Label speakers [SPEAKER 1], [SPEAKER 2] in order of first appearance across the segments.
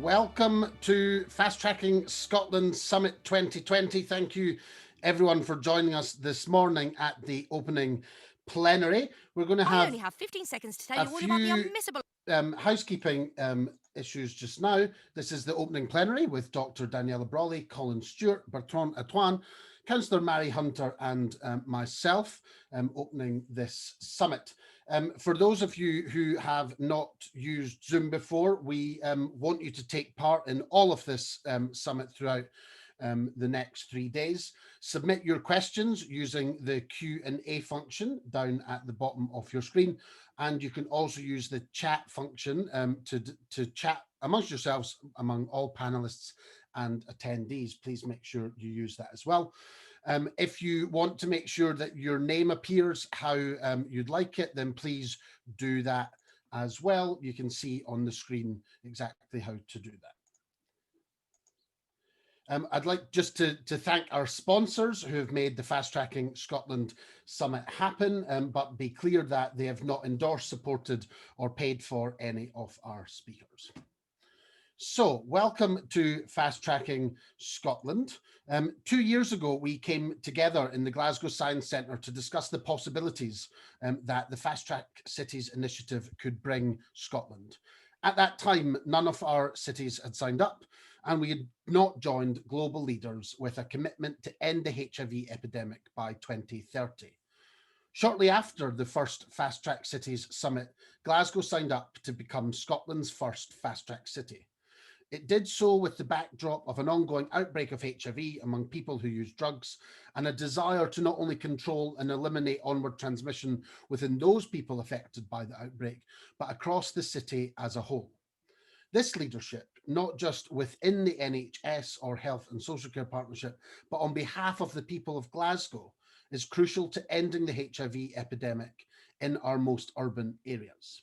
[SPEAKER 1] Welcome to Fast Tracking Scotland Summit 2020. Thank you everyone for joining us this morning at the opening plenary. We're going to have
[SPEAKER 2] I only have 15 seconds to tell you all about the unmissable
[SPEAKER 1] housekeeping issues just now. This is the opening plenary with Dr. Daniela Brawley, Colin Stewart, Bertrand Antoine, Councillor Mary Hunter and myself opening this summit. For those of you who have not used Zoom before, we want you to take part in all of this summit throughout the next 3 days. Submit your questions using the Q&A function down at the bottom of your screen. And you can also use the chat function to chat amongst yourselves, among all panelists and attendees. Please make sure you use that as well. If you want to make sure that your name appears how you'd like it, then please do that as well. You can see on the screen exactly how to do that. I'd like just to thank our sponsors who have made the Fast Tracking Scotland Summit happen, but be clear that they have not endorsed, supported or paid for any of our speakers. So welcome to Fast Tracking Scotland. 2 years ago, we came together in the Glasgow Science Centre to discuss the possibilities that the Fast Track Cities initiative could bring Scotland. At that time, none of our cities had signed up, and we had not joined global leaders with a commitment to end the HIV epidemic by 2030. Shortly after the first Fast Track Cities Summit, Glasgow signed up to become Scotland's first Fast Track City. It did so with the backdrop of an ongoing outbreak of HIV among people who use drugs and a desire to not only control and eliminate onward transmission within those people affected by the outbreak, but across the city as a whole. This leadership, not just within the NHS or Health and Social Care Partnership, but on behalf of the people of Glasgow, is crucial to ending the HIV epidemic in our most urban areas.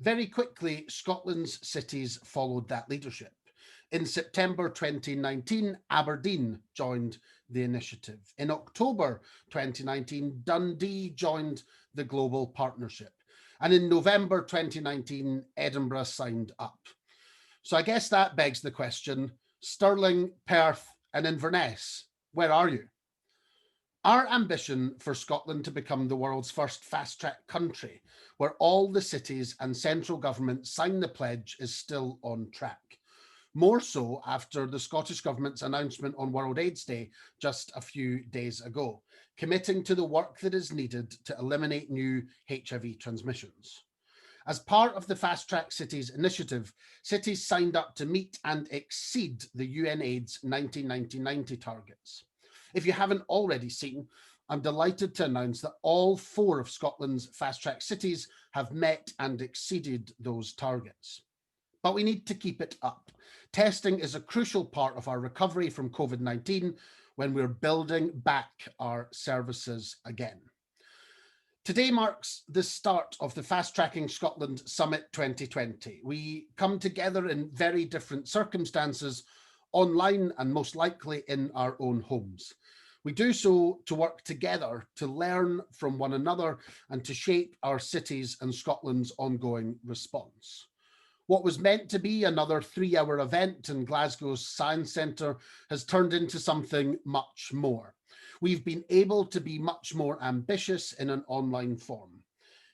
[SPEAKER 1] Very quickly, Scotland's cities followed that leadership. In September 2019, Aberdeen joined the initiative. In October 2019, Dundee joined the global partnership. And in November 2019, Edinburgh signed up. So I guess that begs the question, Stirling, Perth and Inverness, where are you? Our ambition for Scotland to become the world's first fast-track country, where all the cities and central government sign the pledge, is still on track. more so after the Scottish Government's announcement on World AIDS Day just a few days ago, committing to the work that is needed to eliminate new HIV transmissions. As part of the Fast Track Cities initiative, cities signed up to meet and exceed the UNAIDS 1990 targets. If you haven't already seen, I'm delighted to announce that all 4 of Scotland's Fast Track cities have met and exceeded those targets. But we need to keep it up. Testing is a crucial part of our recovery from COVID-19 when we're building back our services again. Today marks the start of the Fast Tracking Scotland Summit 2020. We come together in very different circumstances, online and most likely in our own homes. We do so to work together, to learn from one another and to shape our cities and Scotland's ongoing response. What was meant to be another 3-hour event in Glasgow's Science Centre has turned into something much more. We've been able to be much more ambitious in an online form.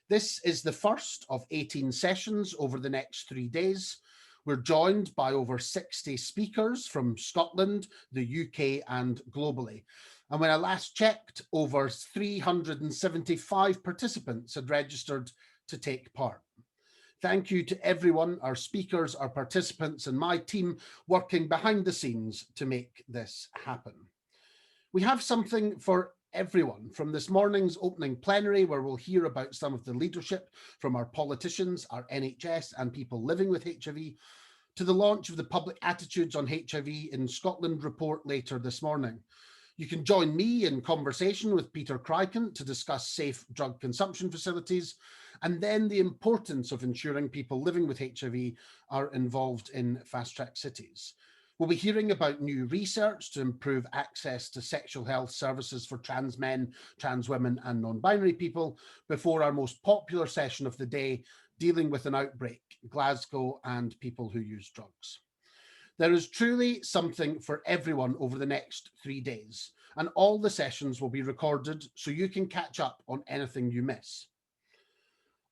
[SPEAKER 1] This is the first of 18 sessions over the next 3 days. We're joined by over 60 speakers from Scotland, the UK and globally. And when I last checked, over 375 participants had registered to take part. Thank you to everyone, our speakers, our participants and my team working behind the scenes to make this happen. We have something for everyone, from this morning's opening plenary, where we'll hear about some of the leadership from our politicians, our NHS and people living with HIV, to the launch of the Public Attitudes on HIV in Scotland report later this morning. You can join me in conversation with Peter Criken to discuss safe drug consumption facilities, and then the importance of ensuring people living with HIV are involved in Fast Track Cities. We'll be hearing about new research to improve access to sexual health services for trans men, trans women and non-binary people before our most popular session of the day, dealing with an outbreak, Glasgow and people who use drugs. There is truly something for everyone over the next 3 days, and all the sessions will be recorded so you can catch up on anything you miss.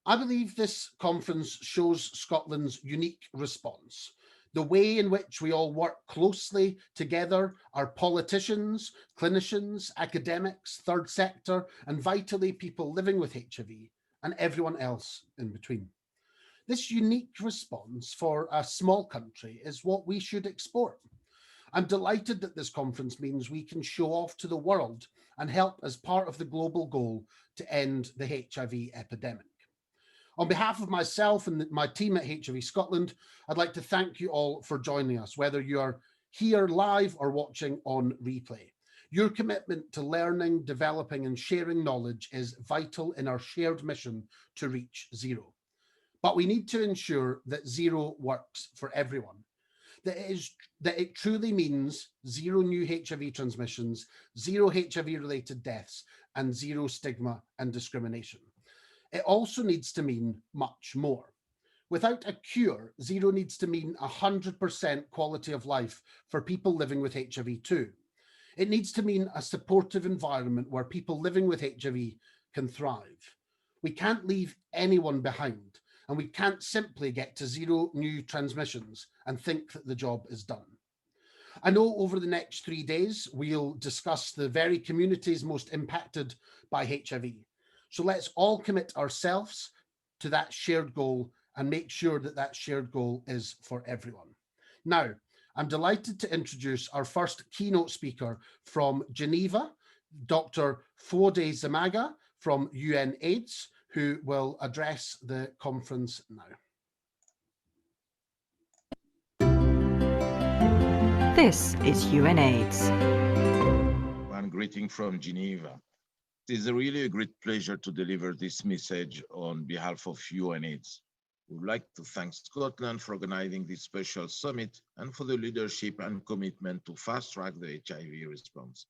[SPEAKER 1] I believe this conference shows Scotland's unique response. The way in which we all work closely together, our politicians, clinicians, academics, third sector, and vitally people living with HIV, and everyone else in between. This unique response for a small country is what we should export. I'm delighted that this conference means we can show off to the world and help as part of the global goal to end the HIV epidemic. On behalf of myself and my team at HIV Scotland, I'd like to thank you all for joining us, whether you're here live or watching on replay. Your commitment to learning, developing and sharing knowledge is vital in our shared mission to reach zero. But we need to ensure that zero works for everyone. That it truly means zero new HIV transmissions, zero HIV-related deaths, and zero stigma and discrimination. It also needs to mean much more. Without a cure, zero needs to mean 100% quality of life for people living with HIV too. It needs to mean a supportive environment where people living with HIV can thrive. We can't leave anyone behind, and we can't simply get to zero new transmissions and think that the job is done. I know over the next 3 days, we'll discuss the very communities most impacted by HIV. So let's all commit ourselves to that shared goal and make sure that that shared goal is for everyone. Now, I'm delighted to introduce our first keynote speaker from Geneva, Dr. Fwode Zamaga from UNAIDS, who will address the conference now.
[SPEAKER 3] This is UNAIDS.
[SPEAKER 4] One greeting from Geneva. It is really a great pleasure to deliver this message on behalf of UNAIDS. We would like to thank Scotland for organizing this special summit and for the leadership and commitment to fast-track the HIV response.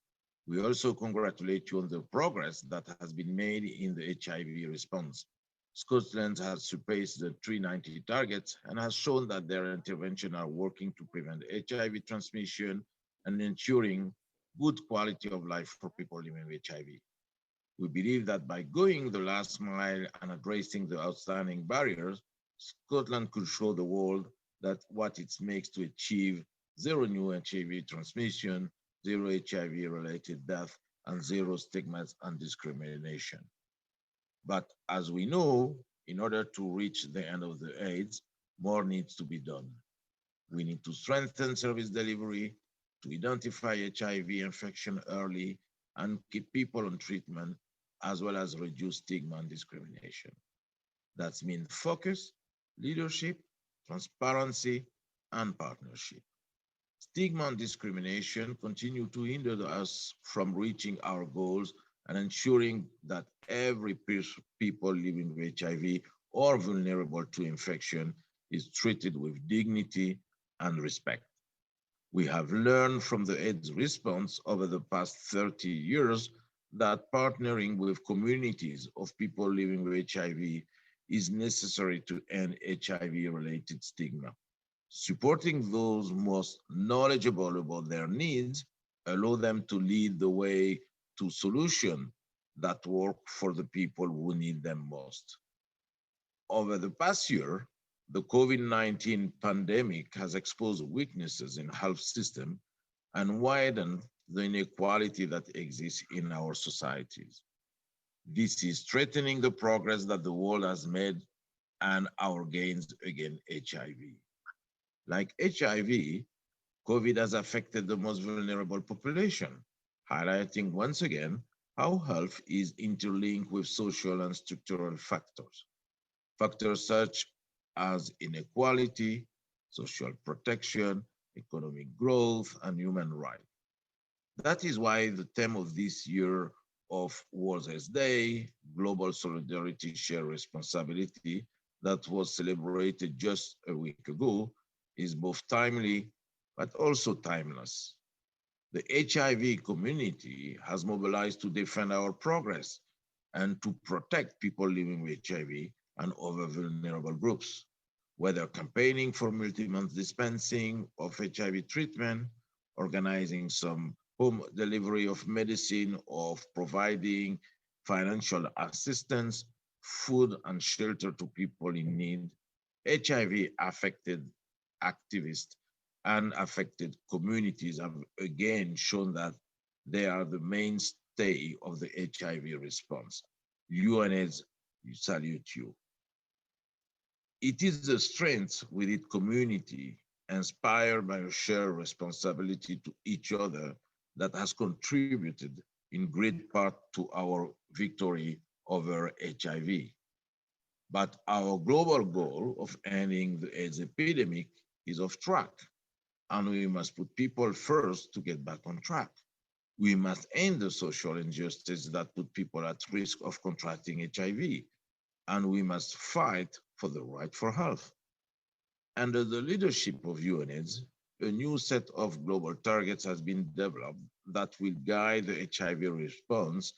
[SPEAKER 4] We also congratulate you on the progress that has been made in the HIV response. Scotland has surpassed the 390 targets and has shown that their interventions are working to prevent HIV transmission and ensuring good quality of life for people living with HIV. We believe that by going the last mile and addressing the outstanding barriers, Scotland could show the world that what it makes to achieve zero new HIV transmission, zero HIV-related death, and zero stigmas and discrimination. But as we know, in order to reach the end of the AIDS, more needs to be done. We need to strengthen service delivery, to identify HIV infection early, and keep people on treatment, as well as reduce stigma and discrimination. That means focus, leadership, transparency, and partnership. Stigma and discrimination continue to hinder us from reaching our goals and ensuring that every people living with HIV or vulnerable to infection is treated with dignity and respect. We have learned from the AIDS response over the past 30 years that partnering with communities of people living with HIV is necessary to end HIV-related stigma. Supporting those most knowledgeable about their needs allow them to lead the way to solutions that work for the people who need them most. Over the past year, the COVID-19 pandemic has exposed weaknesses in health system and widened the inequality that exists in our societies. This is threatening the progress that the world has made and our gains against HIV. Like HIV, COVID has affected the most vulnerable population, highlighting once again how health is interlinked with social and structural factors. Factors such as inequality, social protection, economic growth, and human rights. That is why the theme of this year of World AIDS Day, Global Solidarity Share Responsibility, that was celebrated just a week ago, is both timely but also timeless. The HIV community has mobilized to defend our progress and to protect people living with HIV and other vulnerable groups, whether campaigning for multi-month dispensing of HIV treatment, organizing some home delivery of medicine, of providing financial assistance, food and shelter to people in need. HIV affected activists and affected communities have again shown that they are the mainstay of the HIV response. UNAIDS salute you. It is the strength with its community, inspired by a shared responsibility to each other, that has contributed in great part to our victory over HIV. But our global goal of ending the AIDS epidemic is off track, and we must put people first to get back on track. We must end the social injustice that put people at risk of contracting HIV, and we must fight for the right for health. Under the leadership of UNAIDS, a new set of global targets has been developed that will guide the HIV response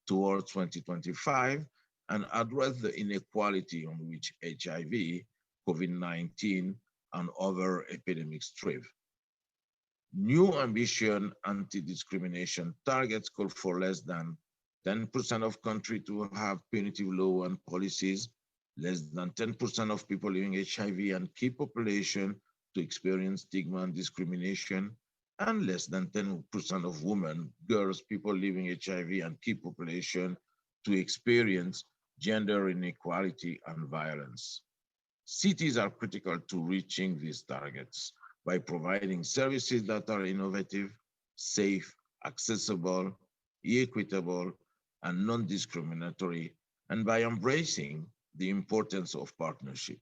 [SPEAKER 4] towards 2025 and address the inequality on which HIV, COVID-19, and other epidemics thrive. New ambition anti-discrimination targets call for less than 10% of countries to have punitive law and policies, less than 10% of people living HIV and key population to experience stigma and discrimination, and less than 10% of women, girls, people living HIV and key population to experience gender inequality and violence. Cities are critical to reaching these targets by providing services that are innovative, safe, accessible, equitable, and non-discriminatory, and by embracing the importance of partnership.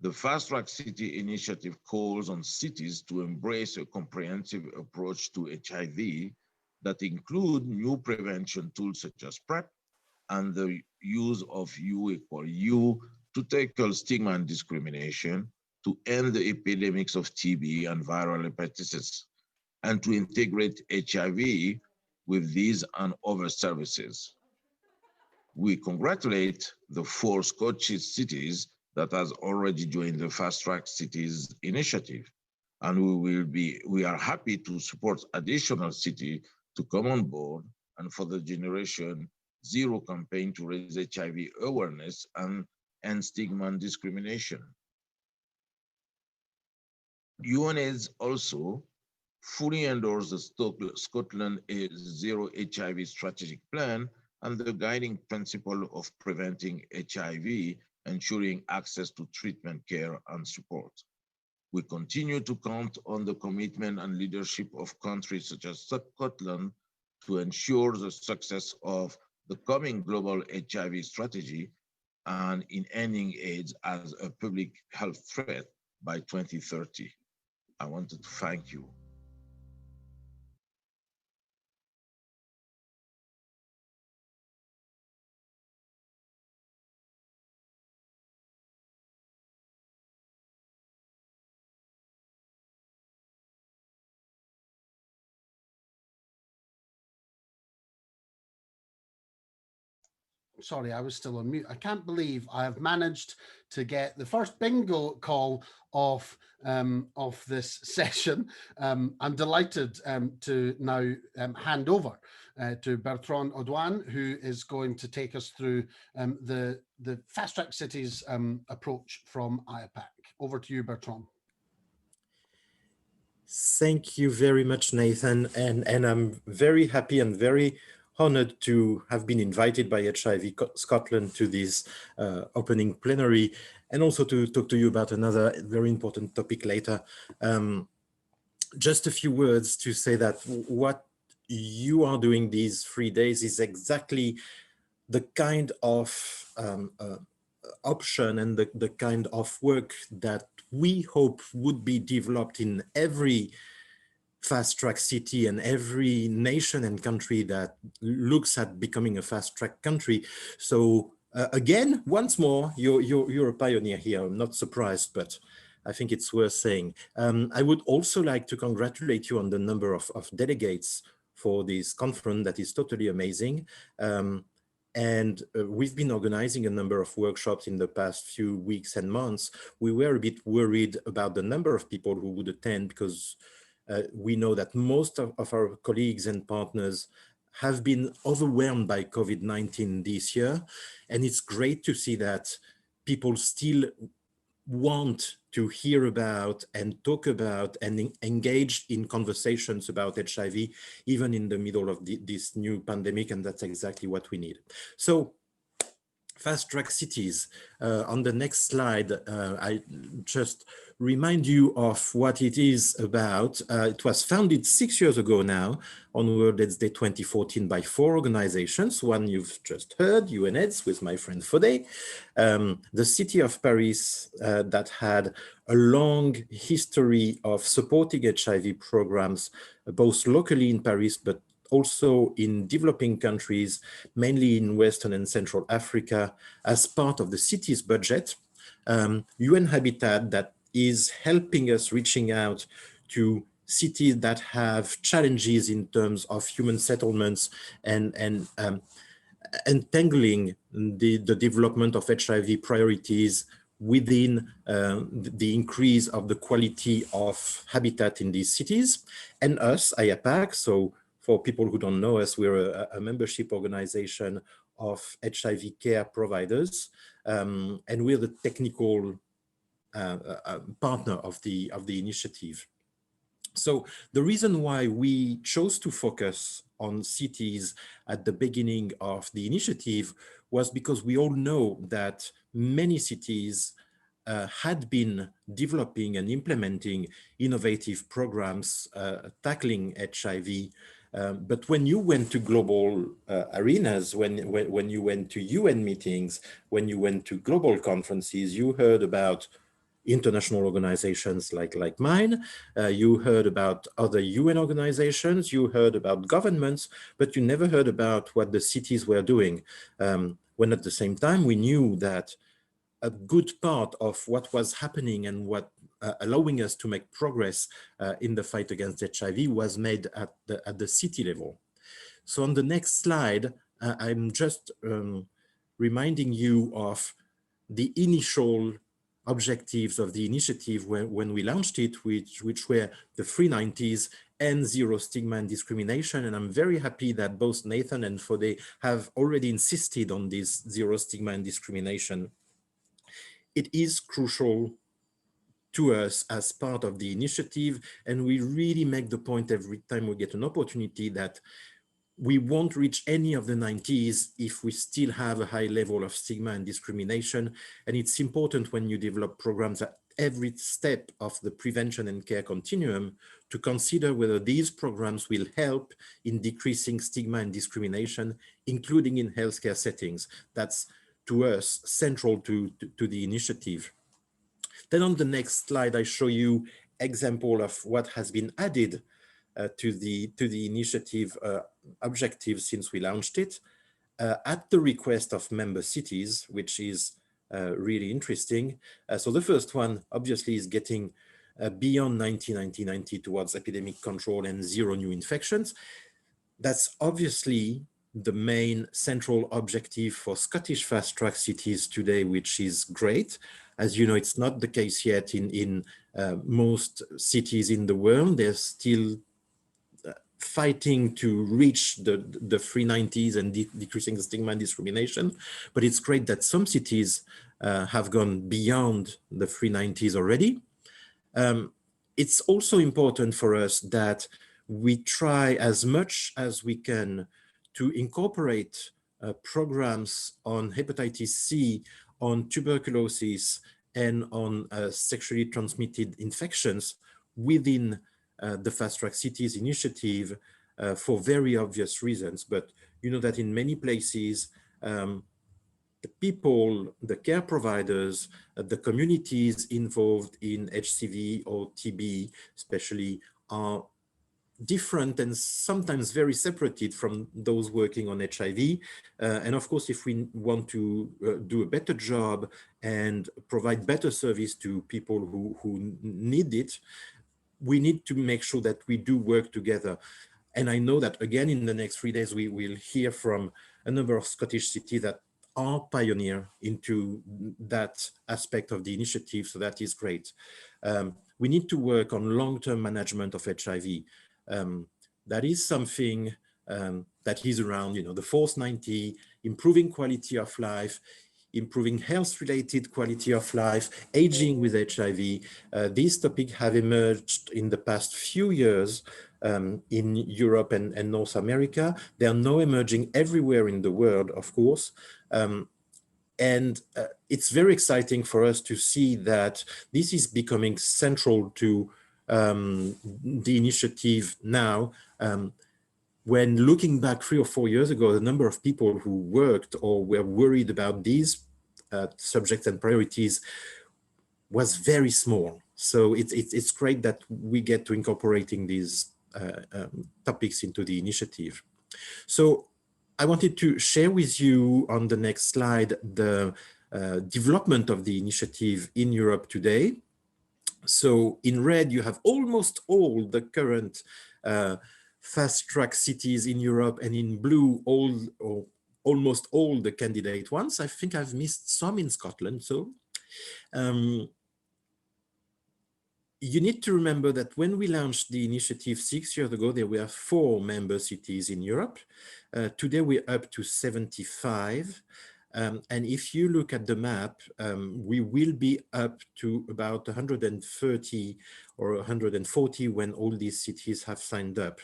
[SPEAKER 4] The Fast Track City initiative calls on cities to embrace a comprehensive approach to HIV that include new prevention tools such as PrEP and the use of U=U to tackle stigma and discrimination, to end the epidemics of TB and viral hepatitis, and to integrate HIV with these and other services. We congratulate the 4 Scottish cities that has already joined the Fast Track Cities initiative, and we are happy to support additional cities to come on board and for the Generation Zero campaign to raise HIV awareness and end stigma and discrimination. UNAIDS also fully endorsed the Scotland Zero HIV Strategic Plan and the guiding principle of preventing HIV, ensuring access to treatment, care, and support. We continue to count on the commitment and leadership of countries such as Scotland to ensure the success of the coming global HIV strategy and in ending AIDS as a public health threat by 2030. I wanted to thank you.
[SPEAKER 1] Sorry, I was still on mute. I can't believe I have managed to get the first bingo call of this session. I'm delighted to now hand over to Bertrand Audouin, who is going to take us through the Fast Track Cities approach from IAPAC. Over to you, Bertrand.
[SPEAKER 5] Thank you very much, Nathan. And I'm very happy and very honored to have been invited by HIV Scotland to this opening plenary, and also to talk to you about another very important topic later. Just a few words to say that what you are doing these 3 days is exactly the kind of option and the kind of work that we hope would be developed in every fast track city and every nation and country that looks at becoming a fast track country. So again, once more, you're a pioneer here. I'm not surprised, but I think it's worth saying. I would also like to congratulate you on the number of delegates for this conference. That is totally amazing. And we've been organizing a number of workshops in the past few weeks and months. We were a bit worried about the number of people who would attend, because we know that most of our colleagues and partners have been overwhelmed by COVID-19 this year. And it's great to see that people still want to hear about and talk about and engage in conversations about HIV, even in the middle of this new pandemic. And that's exactly what we need. So, Fast Track Cities. On the next slide, I just remind you of what it is about. It was founded 6 years ago now on World AIDS Day 2014 by 4 organizations. One you've just heard, UNAIDS, with my friend Fodé. The city of Paris that had a long history of supporting HIV programs, both locally in Paris, but also in developing countries, mainly in Western and Central Africa, as part of the city's budget. UN Habitat, that is helping us reaching out to cities that have challenges in terms of human settlements and entangling the development of HIV priorities within the increase of the quality of habitat in these cities. And us, IAPAC, so for people who don't know us, we're a membership organization of HIV care providers, and we're the technical partner of the initiative. So the reason why we chose to focus on cities at the beginning of the initiative was because we all know that many cities had been developing and implementing innovative programs tackling HIV. But when you went to global arenas, when you went to UN meetings, when you went to global conferences, you heard about international organizations like mine, you heard about other UN organizations, you heard about governments, but you never heard about what the cities were doing. When at the same time, we knew that a good part of what was happening and what allowing us to make progress in the fight against HIV was made at the city level. So on the next slide, I'm just reminding you of the initial objectives of the initiative when we launched it, which were the 390s and zero stigma and discrimination. And I'm very happy that both Nathan and Fodé have already insisted on this zero stigma and discrimination. It is crucial to us as part of the initiative. And we really make the point every time we get an opportunity that we won't reach any of the 90s if we still have a high level of stigma and discrimination. And it's important when you develop programs at every step of the prevention and care continuum to consider whether these programs will help in decreasing stigma and discrimination, including in healthcare settings. That's, to us, central to the initiative. Then on the next slide, I show you example of what has been added to the initiative objective since we launched it at the request of member cities, which is really interesting. So the first one obviously is getting beyond 1990 towards epidemic control and zero new infections. That's obviously the main central objective for Scottish fast track cities today, which is great. As you know, it's not the case yet in most cities in the world. There's still fighting to reach the 390s and decreasing the stigma and discrimination. But it's great that some cities have gone beyond the 390s already. It's also important for us that we try as much as we can to incorporate programs on hepatitis C, on tuberculosis, and on sexually transmitted infections within the Fast Track Cities initiative for very obvious reasons. But you know that in many places, the people, the care providers, the communities involved in HCV or TB especially are different and sometimes very separated from those working on HIV. And of course, if we want to do a better job and provide better service to people who need it, we need to make sure that we do work together. And I know that again, in the next 3 days, we will hear from a number of Scottish cities that are pioneer into that aspect of the initiative. So that is great. We need to work on long-term management of HIV. That is something that is around, you know, the fourth 90, improving quality of life, improving health-related quality of life, aging with HIV. These topics have emerged in the past few years in Europe and North America. They are now emerging everywhere in the world, of course. And it's very exciting for us to see that this is becoming central to the initiative now. When looking back 3 or 4 years ago, the number of people who worked or were worried about these subjects and priorities was very small. So it's great that we get to incorporating these topics into the initiative. So I wanted to share with you on the next slide the development of the initiative in Europe today. So in red, you have almost all the current fast track cities in Europe, and in blue, almost all the candidate ones. I think I've missed some in Scotland. So you need to remember that when we launched the initiative 6 years ago, there were 4 member cities in Europe. Today, we're up to 75. And if you look at the map, we will be up to about 130 or 140 when all these cities have signed up.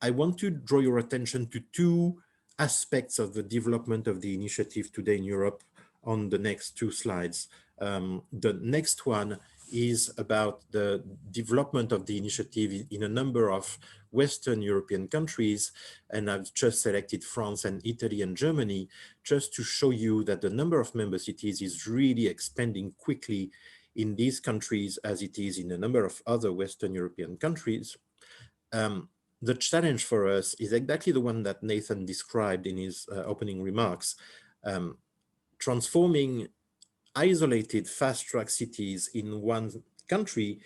[SPEAKER 5] I want to draw your attention to 2 aspects of the development of the initiative today in Europe on the next 2 slides. The next one is about the development of the initiative in a number of Western European countries, and I've just selected France and Italy and Germany just to show you that the number of member cities is really expanding quickly in these countries as it is in a number of other Western European countries. The challenge for us is exactly the one that Nathan described in his opening remarks, transforming isolated fast-track cities in one country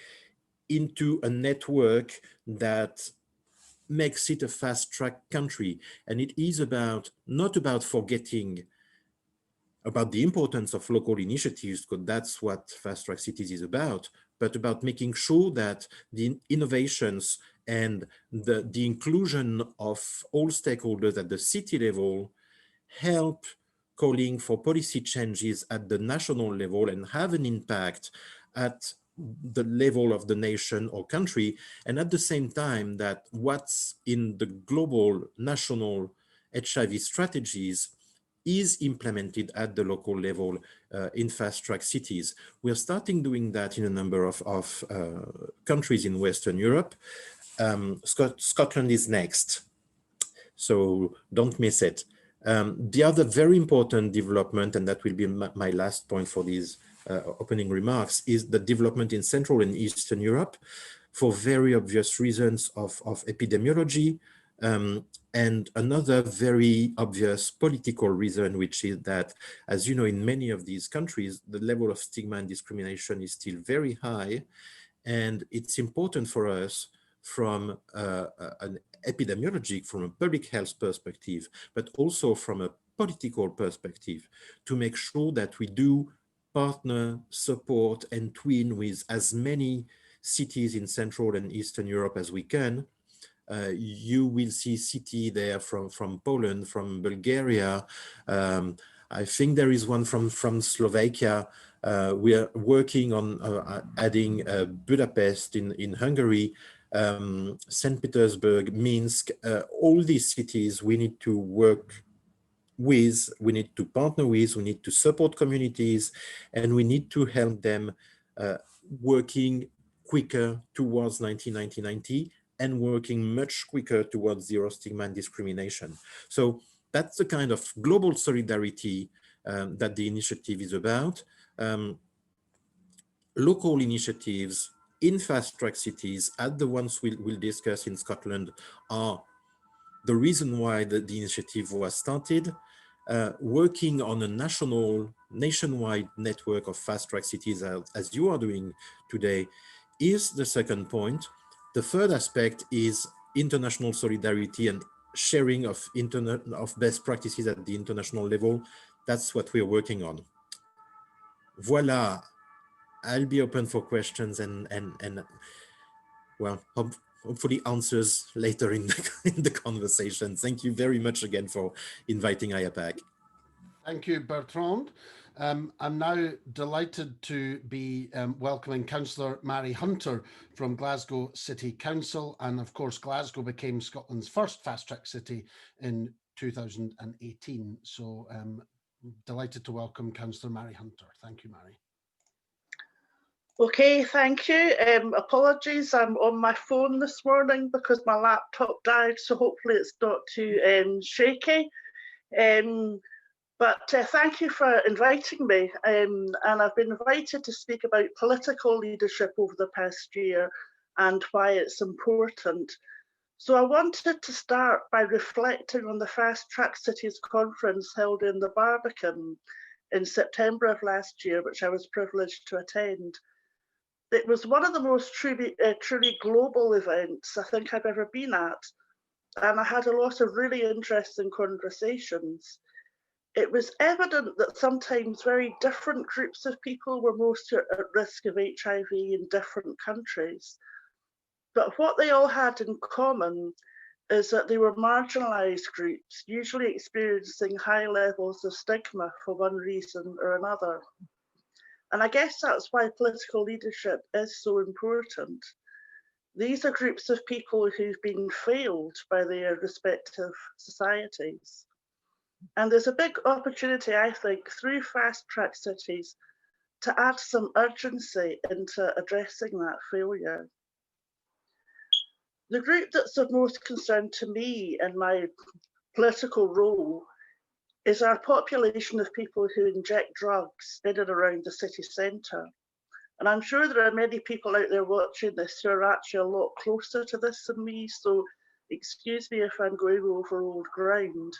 [SPEAKER 5] into a network that makes it a fast-track country. And it is not about forgetting about the importance of local initiatives, because that's what fast-track cities is about, but about making sure that the innovations and the inclusion of all stakeholders at the city level help calling for policy changes at the national level and have an impact at the level of the nation or country, and at the same time that what's in the global national HIV strategies is implemented at the local level in fast-track cities. We're starting doing that in a number of countries in Western Europe. Scotland is next, so don't miss it. The other very important development, and that will be my last point for these opening remarks, is the development in Central and Eastern Europe for very obvious reasons of epidemiology, and another very obvious political reason, which is that, as you know, in many of these countries, the level of stigma and discrimination is still very high. And it's important for us from an epidemiologic, from a public health perspective, but also from a political perspective, to make sure that we do partner, support, and twin with as many cities in Central and Eastern Europe as we can. You will see city there from Poland, from Bulgaria. I think there is one from Slovakia. We are working on adding Budapest in Hungary, St. Petersburg, Minsk. All these cities we need to work with, we need to partner with, we need to support communities, and we need to help them working quicker towards 1990 and working much quicker towards zero stigma and discrimination. So that's the kind of global solidarity that the initiative is about. Local initiatives in fast-track cities, as the ones we'll discuss in Scotland, are the reason why the initiative was started. Working on a nationwide network of fast-track cities, as you are doing today, is the second point. The third aspect is international solidarity and sharing of best practices at the international level. That's what we're working on. Voila, I'll be open for questions and well, hopefully answers later in the conversation. Thank you very much again for inviting IAPAC.
[SPEAKER 1] Thank you, Bertrand. I'm now delighted to be welcoming Councillor Mary Hunter from Glasgow City Council. And of course, Glasgow became Scotland's first fast-track city in 2018. So delighted to welcome Councillor Mary Hunter. Thank you, Mary.
[SPEAKER 6] Okay, thank you. Apologies, I'm on my phone this morning because my laptop died, so hopefully it's not too shaky. But thank you for inviting me, and I've been invited to speak about political leadership over the past year and why it's important. So I wanted to start by reflecting on the Fast Track Cities conference held in the Barbican in September of last year, which I was privileged to attend. It was one of the most truly global events I think I've ever been at, and I had a lot of really interesting conversations. It was evident that sometimes very different groups of people were most at risk of HIV in different countries. But what they all had in common is that they were marginalised groups, usually experiencing high levels of stigma for one reason or another. And I guess that's why political leadership is so important. These are groups of people who've been failed by their respective societies. And there's a big opportunity, I think, through fast track cities to add some urgency into addressing that failure. The group that's of most concern to me in my political role is our population of people who inject drugs in and around the city centre. And I'm sure there are many people out there watching this who are actually a lot closer to this than me, so excuse me if I'm going over old ground.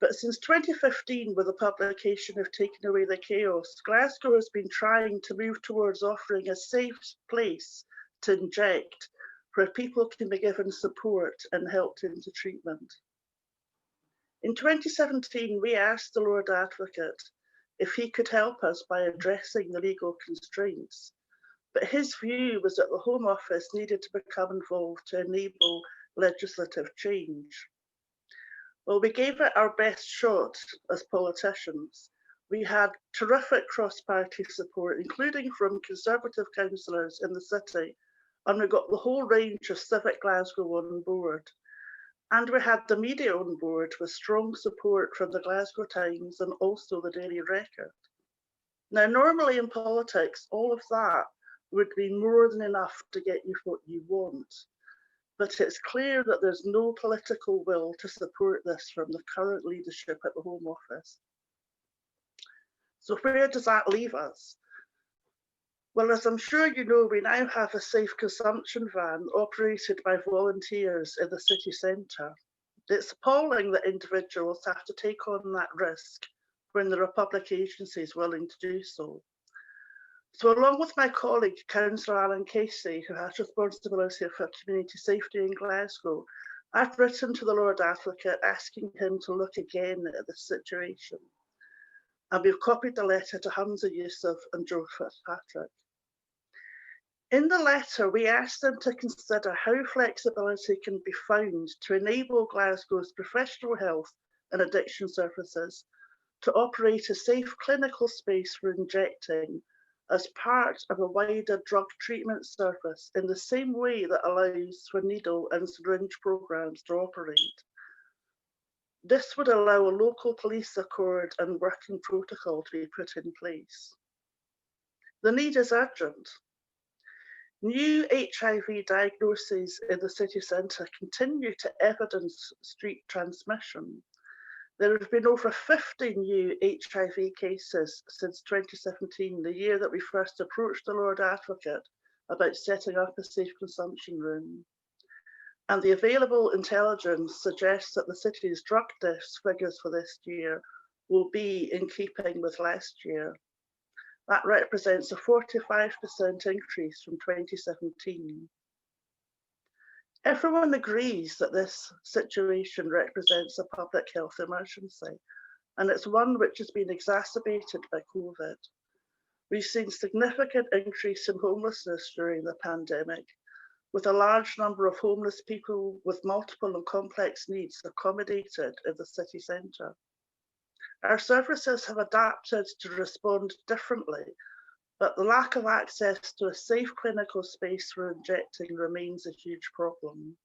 [SPEAKER 6] But since 2015, with the publication of Taking Away the Chaos, Glasgow has been trying to move towards offering a safe place to inject, where people can be given support and helped into treatment. In 2017, we asked the Lord Advocate if he could help us by addressing the legal constraints, but his view was that the Home Office needed to become involved to enable legislative change. Well, we gave it our best shot as politicians. We had terrific cross-party support, including from Conservative councillors in the city, and we got the whole range of Civic Glasgow on board. And we had the media on board with strong support from the Glasgow Times and also the Daily Record. Now, normally in politics, all of that would be more than enough to get you what you want. But it's clear that there's no political will to support this from the current leadership at the Home Office. So where does that leave us? Well, as I'm sure you know, we now have a safe consumption van operated by volunteers in the city centre. It's appalling that individuals have to take on that risk when there are public agencies willing to do so. So along with my colleague, Councillor Alan Casey, who has responsibility for community safety in Glasgow, I've written to the Lord Advocate asking him to look again at the situation. And we've copied the letter to Hamza Youssef and Joe Fitzpatrick. In the letter, we asked them to consider how flexibility can be found to enable Glasgow's professional health and addiction services to operate a safe clinical space for injecting as part of a wider drug treatment service in the same way that allows for needle and syringe programs to operate. This would allow a local police accord and working protocol to be put in place. The need is urgent. New HIV diagnoses in the city centre continue to evidence street transmission. There have been over 50 new HIV cases since 2017, the year that we first approached the Lord Advocate about setting up a safe consumption room. And the available intelligence suggests that the city's drug deaths figures for this year will be in keeping with last year. That represents a 45% increase from 2017. Everyone agrees that this situation represents a public health emergency, and it's one which has been exacerbated by COVID. We've seen significant increase in homelessness during the pandemic, with a large number of homeless people with multiple and complex needs accommodated in the city centre. Our services have adapted to respond differently, but the lack of access to a safe clinical space for injecting remains a huge problem.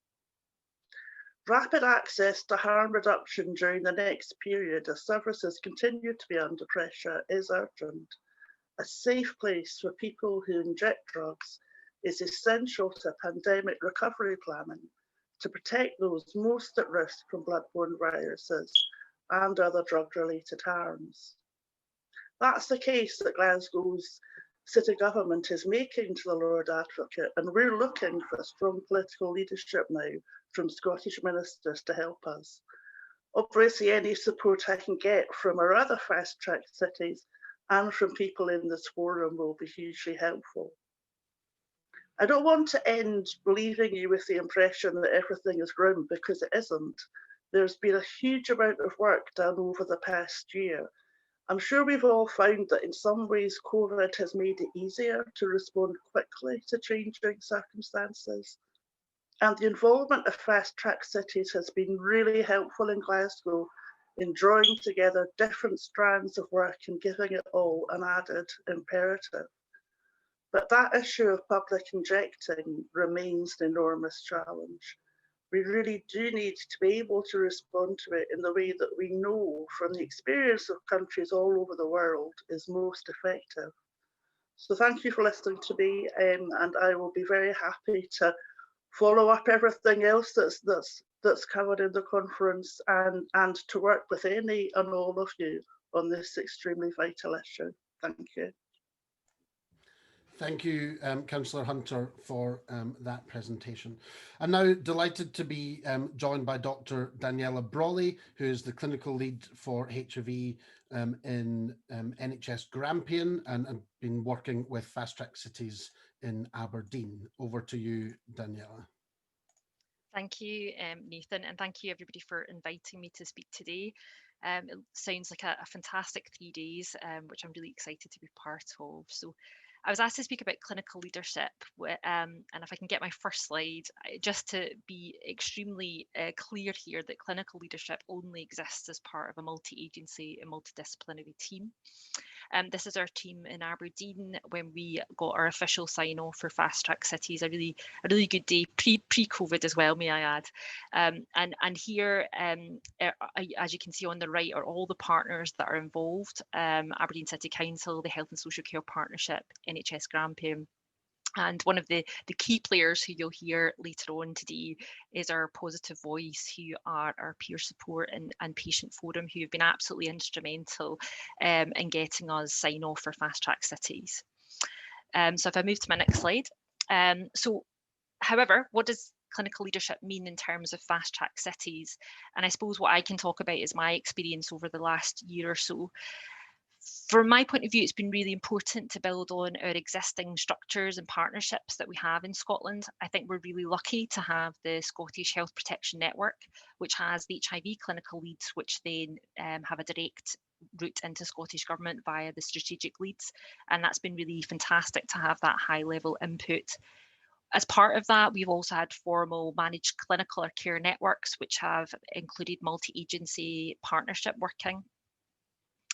[SPEAKER 6] Rapid access to harm reduction during the next period as services continue to be under pressure is urgent. A safe place for people who inject drugs is essential to pandemic recovery planning to protect those most at risk from bloodborne viruses and other drug-related harms. That's the case that Glasgow's city government is making to the Lord Advocate, and we're looking for strong political leadership now from Scottish ministers to help us. Obviously, any support I can get from our other fast-track cities and from people in this forum will be hugely helpful. I don't want to end leaving you with the impression that everything is grim, because it isn't. There's been a huge amount of work done over the past year. I'm sure we've all found that in some ways COVID has made it easier to respond quickly to changing circumstances. And the involvement of fast-track cities has been really helpful in Glasgow in drawing together different strands of work and giving it all an added imperative. But that issue of public injecting remains an enormous challenge. We really do need to be able to respond to it in the way that we know from the experience of countries all over the world is most effective. So thank you for listening to me, and I will be very happy to follow up everything else that's covered in the conference and to work with any and all of you on this extremely vital issue. Thank you.
[SPEAKER 1] Thank you, Councillor Hunter, for that presentation. I'm now delighted to be joined by Dr. Daniela Brawley, who is the clinical lead for HIV in NHS Grampian and been working with Fast Track Cities in Aberdeen. Over to you, Daniela.
[SPEAKER 7] Thank you, Nathan, and thank you everybody for inviting me to speak today. It sounds like a fantastic 3 days, which I'm really excited to be part of. So I was asked to speak about clinical leadership, and if I can get my first slide, just to be extremely clear here that clinical leadership only exists as part of a multi-agency and multidisciplinary team. This is our team in Aberdeen when we got our official sign-off for Fast Track Cities. A really good day, pre-COVID as well, may I add. And here, as you can see on the right, are all the partners that are involved: Aberdeen City Council, the Health and Social Care Partnership, NHS Grampian. And one of the key players who you'll hear later on today is our Positive Voice, who are our peer support and patient forum, who have been absolutely instrumental in getting us sign off for Fast Track Cities. So if I move to my next slide. However, what does clinical leadership mean in terms of Fast Track Cities? And I suppose what I can talk about is my experience over the last year or so. From my point of view, it's been really important to build on our existing structures and partnerships that we have in Scotland. I think we're really lucky to have the Scottish Health Protection Network, which has the HIV clinical leads, which then have a direct route into Scottish Government via the strategic leads. And that's been really fantastic to have that high level input. As part of that, we've also had formal managed clinical or care networks, which have included multi-agency partnership working,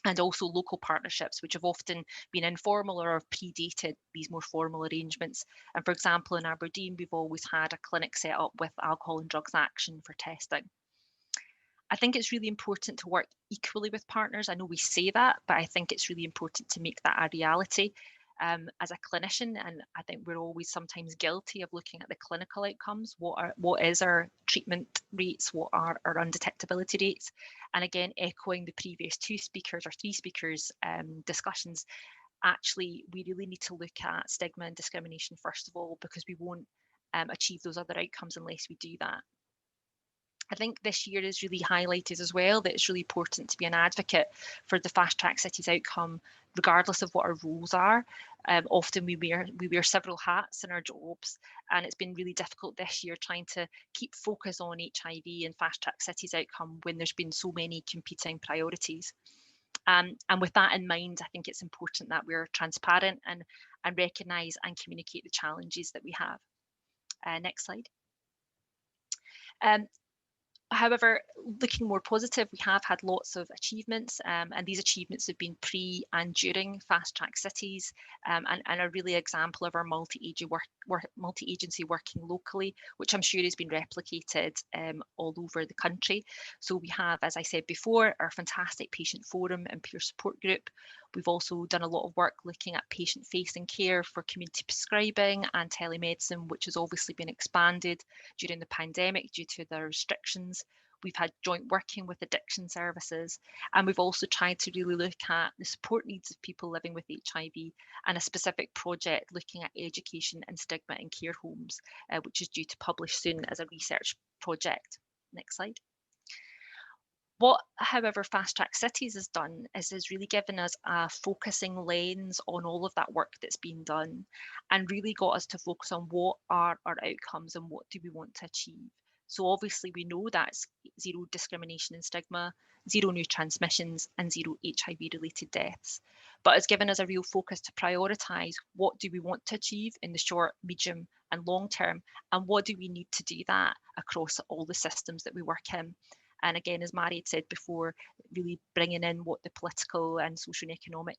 [SPEAKER 7] and also local partnerships, which have often been informal or have predated these more formal arrangements. And for example, in Aberdeen, we've always had a clinic set up with Alcohol and Drugs Action for testing. I think it's really important to work equally with partners. I know we say that, but I think it's really important to make that a reality. As a clinician, and I think we're always sometimes guilty of looking at the clinical outcomes. What is our treatment rates? What are our undetectability rates? And again, echoing the previous two speakers or three speakers' discussions, actually, we really need to look at stigma and discrimination first of all, because we won't achieve those other outcomes unless we do that. I think this year has really highlighted as well that it's really important to be an advocate for the Fast Track Cities outcome, regardless of what our roles are. Often we wear several hats in our jobs, and it's been really difficult this year trying to keep focus on HIV and Fast Track Cities outcome when there's been so many competing priorities. And with that in mind, I think it's important that we're transparent and recognise and communicate the challenges that we have. Next slide. However, looking more positive, we have had lots of achievements, and these achievements have been pre and during Fast Track Cities, and are really an example of our multi-agency working locally, which I'm sure has been replicated all over the country. So we have, as I said before, our fantastic patient forum and peer support group. We've also done a lot of work looking at patient-facing care for community prescribing and telemedicine, which has obviously been expanded during the pandemic due to the restrictions. We've had joint working with addiction services, and we've also tried to really look at the support needs of people living with HIV, and a specific project looking at education and stigma in care homes, which is due to publish soon as a research project. Next slide. What, however, Fast Track Cities has done is really given us a focusing lens on all of that work that's been done, and really got us to focus on what are our outcomes and what do we want to achieve. So obviously we know that's zero discrimination and stigma, zero new transmissions, and zero HIV related deaths. But it's given us a real focus to prioritise what do we want to achieve in the short, medium and long term, and what do we need to do that across all the systems that we work in. And again, as Mary had said before, really bringing in what the political and social and economic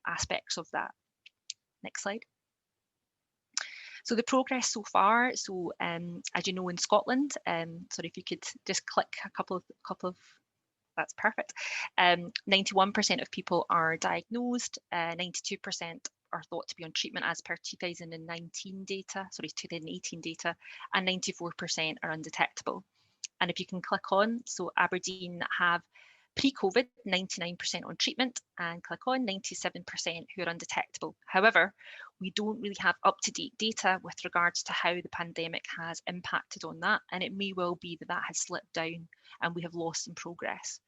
[SPEAKER 7] aspects of that. Next slide. So the progress so far, so as you know, in Scotland, sorry if you could just click a couple of that's perfect. 91% of people are diagnosed, 92% are thought to be on treatment as per 2018 data, and 94% are undetectable. And if you can click on, so Aberdeen have pre-COVID 99% on treatment, and click on 97% who are undetectable. However, we don't really have up-to-date data with regards to how the pandemic has impacted on that, and it may well be that that has slipped down and we have lost some progress.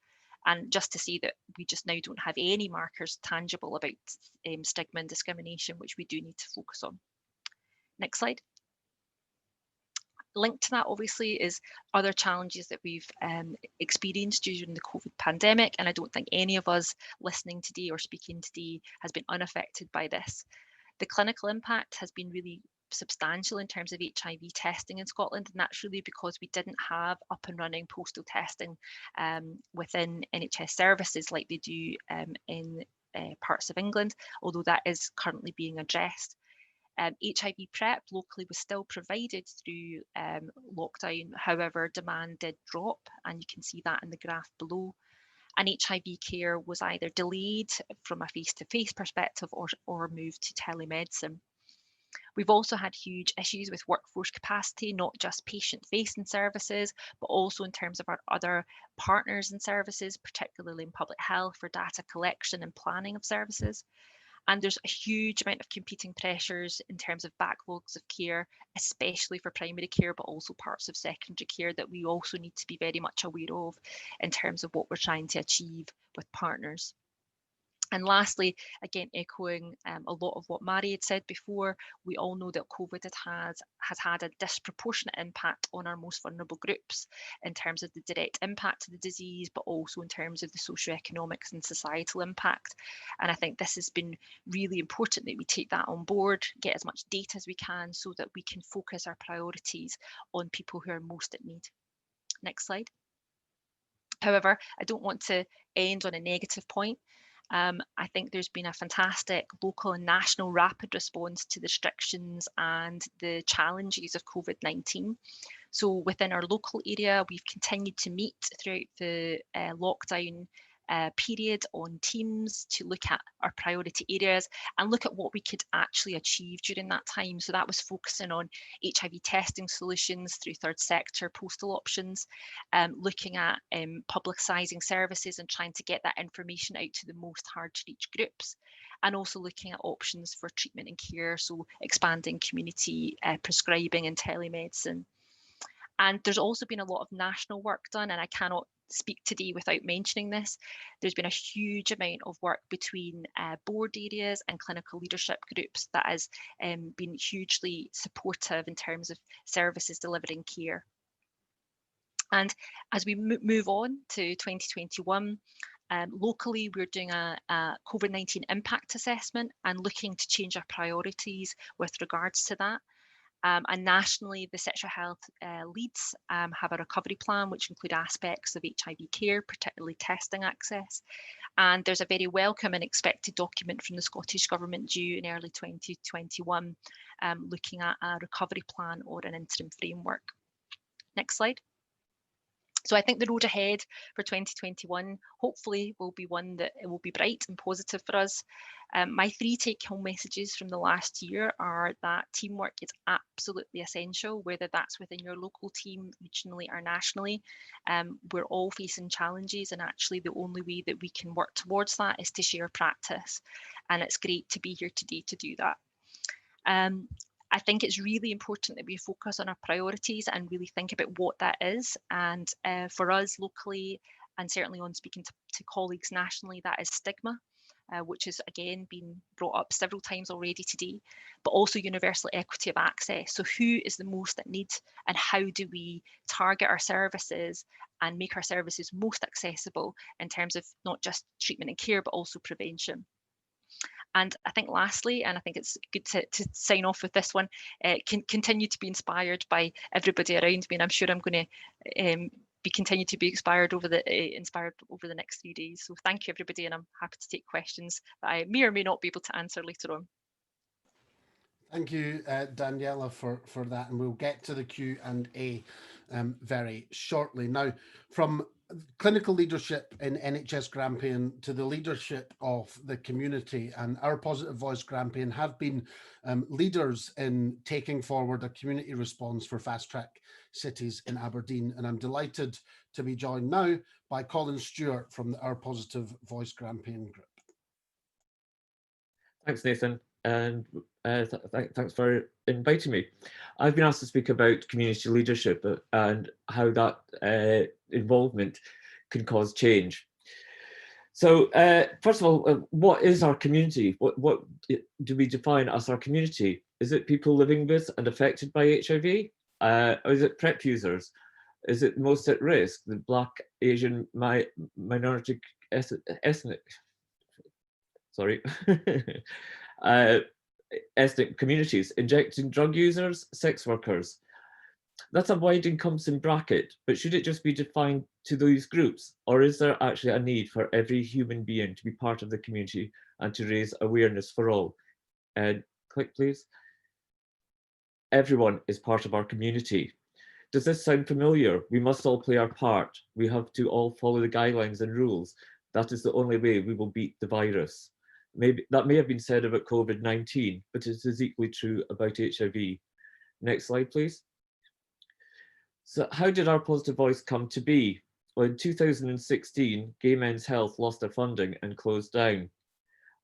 [SPEAKER 7] And just to say that we just now don't have any markers tangible about stigma and discrimination, which we do need to focus on. Next slide. Linked to that, obviously, is other challenges that we've experienced during the COVID pandemic, and I don't think any of us listening today or speaking today has been unaffected by this. The clinical impact has been really substantial in terms of HIV testing in Scotland, and that's really because we didn't have up and running postal testing within NHS services like they do in parts of England, although that is currently being addressed. HIV PrEP locally was still provided through lockdown, however, demand did drop, and you can see that in the graph below. And HIV care was either delayed from a face-to-face perspective or moved to telemedicine. We've also had huge issues with workforce capacity, not just patient-facing services, but also in terms of our other partners and services, particularly in public health for data collection and planning of services. And there's a huge amount of competing pressures in terms of backlogs of care, especially for primary care, but also parts of secondary care that we also need to be very much aware of in terms of what we're trying to achieve with partners. And lastly, again, echoing a lot of what Mary had said before, we all know that COVID has had a disproportionate impact on our most vulnerable groups in terms of the direct impact of the disease, but also in terms of the socioeconomics and societal impact. And I think this has been really important that we take that on board, get as much data as we can so that we can focus our priorities on people who are most at need. Next slide. However, I don't want to end on a negative point. I think there's been a fantastic local and national rapid response to the restrictions and the challenges of COVID-19. So within our local area, we've continued to meet throughout the lockdown period on Teams to look at our priority areas and look at what we could actually achieve during that time. So that was focusing on HIV testing solutions through third sector postal options, looking at publicising services and trying to get that information out to the most hard to reach groups, and also looking at options for treatment and care, so expanding community prescribing and telemedicine. And there's also been a lot of national work done, and I cannot speak today without mentioning this. There's been a huge amount of work between board areas and clinical leadership groups that has been hugely supportive in terms of services delivering care. And as we move on to 2021, locally, we're doing a COVID-19 impact assessment and looking to change our priorities with regards to that. And nationally, the sexual health leads have a recovery plan, which include aspects of HIV care, particularly testing access. And there's a very welcome and expected document from the Scottish Government due in early 2021, looking at a recovery plan or an interim framework. Next slide. So I think the road ahead for 2021 hopefully will be one that it will be bright and positive for us. My three take-home messages from the last year are that teamwork is absolutely essential, whether that's within your local team, regionally or nationally. We're all facing challenges, and actually the only way that we can work towards that is to share practice. And it's great to be here today to do that. I think it's really important that we focus on our priorities and really think about what that is. And for us locally, and certainly on speaking to colleagues nationally, that is stigma, which has again been brought up several times already today, but also universal equity of access. So who is the most at need, and how do we target our services and make our services most accessible in terms of not just treatment and care, but also prevention. And I think lastly, and I think it's good to sign off with this one, continue to be inspired by everybody around me. And I'm sure I'm going to continue to be inspired over the next 3 days. So thank you, everybody. And I'm happy to take questions that I may or may not be able to answer later on.
[SPEAKER 1] Thank you, Daniela, for that. And we'll get to the Q&A very shortly. Now, from clinical leadership in NHS Grampian to the leadership of the community, and our Positive Voice Grampian have been leaders in taking forward a community response for fast track cities in Aberdeen. And I'm delighted to be joined now by Colin Stewart from our Positive Voice Grampian group.
[SPEAKER 8] Thanks, Nathan, and thanks for inviting me. I've been asked to speak about community leadership and how that involvement can cause change. So first of all, what is our community? What do we define as our community? Is it people living with and affected by HIV? Or is it PrEP users? Is it most at risk, the Black, Asian, minority, ethnic? Sorry. ethnic communities, injecting drug users, sex workers. That's a wide encompassing bracket, but should it just be defined to those groups? Or is there actually a need for every human being to be part of the community and to raise awareness for all? Click, please. Everyone is part of our community. Does this sound familiar? We must all play our part. We have to all follow the guidelines and rules. That is the only way we will beat the virus. Maybe that may have been said about COVID-19, but it is equally true about HIV. Next slide, please. So how did our positive voice come to be? Well, in 2016, Gay Men's Health lost their funding and closed down.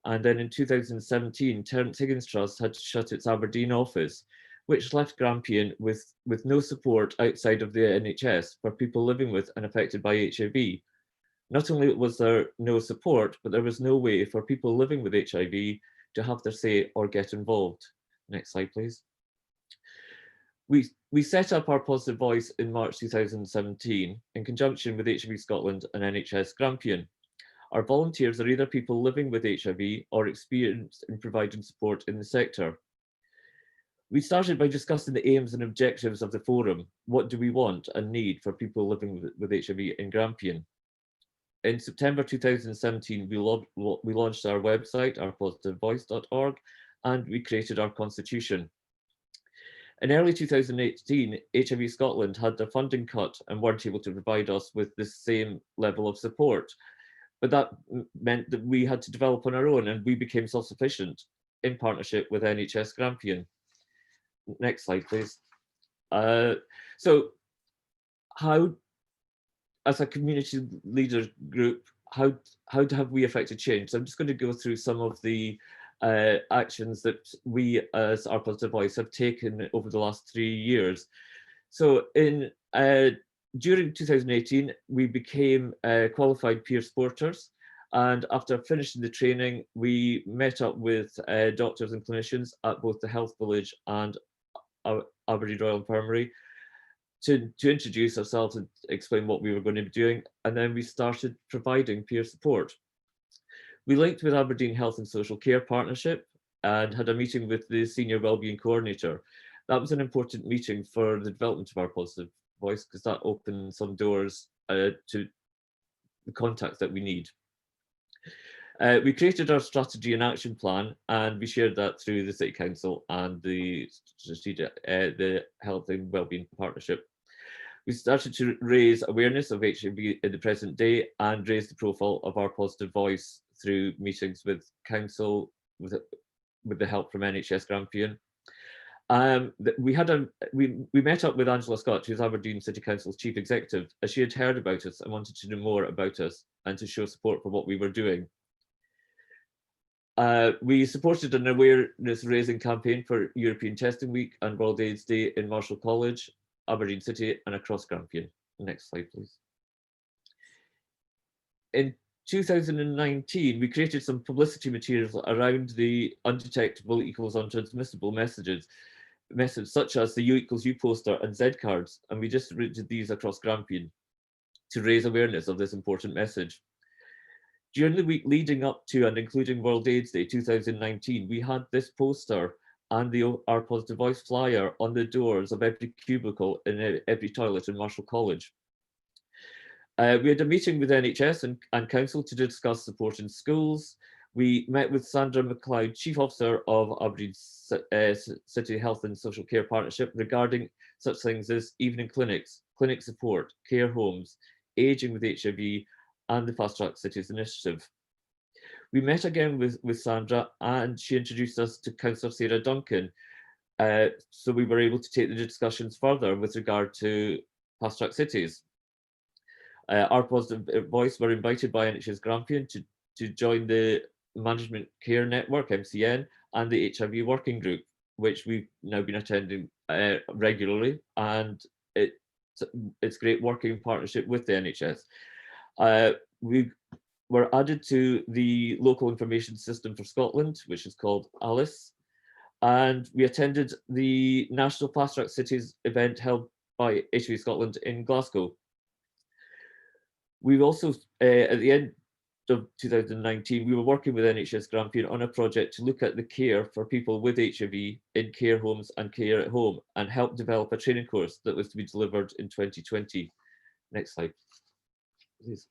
[SPEAKER 8] And then in 2017, Terence Higgins Trust had to shut its Aberdeen office, which left Grampian with no support outside of the NHS for people living with and affected by HIV. Not only was there no support, but there was no way for people living with HIV to have their say or get involved. Next slide, please. We set up our positive voice in March 2017 in conjunction with HIV Scotland and NHS Grampian. Our volunteers are either people living with HIV or experienced in providing support in the sector. We started by discussing the aims and objectives of the forum. What do we want and need for people living with HIV in Grampian? In September 2017, we launched our website, ourpositivevoice.org, and we created our constitution. In early 2018, HIV Scotland had their funding cut and weren't able to provide us with the same level of support. But that meant that we had to develop on our own, and we became self-sufficient in partnership with NHS Grampian. Next slide, please. So how, as a community leader group, how have we affected change? So I'm just going to go through some of the actions that we as Our Positive Voice have taken over the last 3 years. So during 2018, we became qualified peer supporters. And after finishing the training, we met up with doctors and clinicians at both the Health Village and Aberdeen Royal Infirmary to introduce ourselves and explain what we were going to be doing. And then we started providing peer support. We linked with Aberdeen Health and Social Care Partnership and had a meeting with the Senior Wellbeing Coordinator. That was an important meeting for the development of Our Positive Voice because that opened some doors to the contacts that we need. We created our strategy and action plan, and we shared that through the City Council and the Health and Wellbeing Partnership. We started to raise awareness of HIV in the present day and raise the profile of Our Positive Voice through meetings with Council, with the help from NHS Grampian. We met up with Angela Scott, who's Aberdeen City Council's Chief Executive, as she had heard about us and wanted to know more about us and to show support for what we were doing. We supported an awareness raising campaign for European Testing Week and World AIDS Day in Marshall College, Aberdeen City and across Grampian. Next slide, please. In 2019, we created some publicity materials around the undetectable equals untransmissible messages such as the U equals U poster and Z cards, and we distributed these across Grampian to raise awareness of this important message. During the week leading up to and including World AIDS Day 2019, we had this poster and the Our Positive Voice flyer on the doors of every cubicle in every toilet in Marshall College. We had a meeting with NHS and Council to discuss support in schools. We met with Sandra McLeod, Chief Officer of Aberdeen City Health and Social Care Partnership regarding such things as evening clinics, clinic support, care homes, ageing with HIV, and the Fast Track Cities initiative. We met again with Sandra and she introduced us to Councillor Sarah Duncan. So we were able to take the discussions further with regard to Fast Track Cities. Our Positive Voice were invited by NHS Grampian to join the Management Care Network, MCN, and the HIV Working Group, which we've now been attending regularly, and it's great working partnership with the NHS. We were added to the Local Information System for Scotland, which is called ALICE, and we attended the National Fast Track Cities event held by HIV Scotland in Glasgow. We've also, at the end of 2019, we were working with NHS Grampian on a project to look at the care for people with HIV in care homes and care at home, and help develop a training course that was to be delivered in 2020. Next slide, please.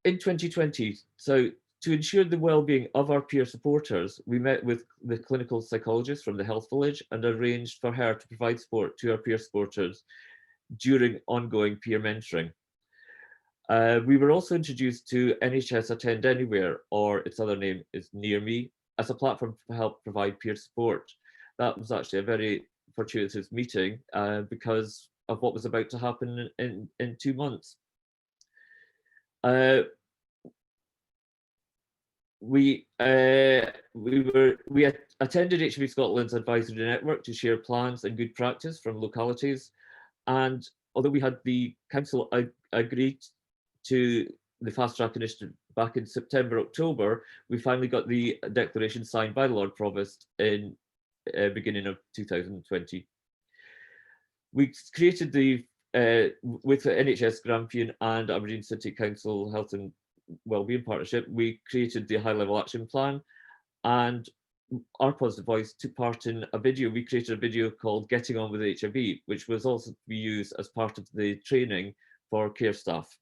[SPEAKER 8] In 2020, so to ensure the well-being of our peer supporters, we met with the clinical psychologist from the Health Village and arranged for her to provide support to our peer supporters during ongoing peer mentoring. We were also introduced to NHS Attend Anywhere, or its other name is Near Me, as a platform to help provide peer support. That was actually a very fortuitous meeting because of what was about to happen in 2 months. We attended HIV Scotland's advisory network to share plans and good practice from localities, and although we had the council agreed to the fast track initiative back in September, October, we finally got the declaration signed by the Lord Provost in beginning of 2020. We created the with the NHS Grampian and Aberdeen City Council Health and Wellbeing Partnership, we created the high-level action plan, and our Positive Voice took part in a video. We created a video called Getting On With HIV, which was also to be used as part of the training for care staff.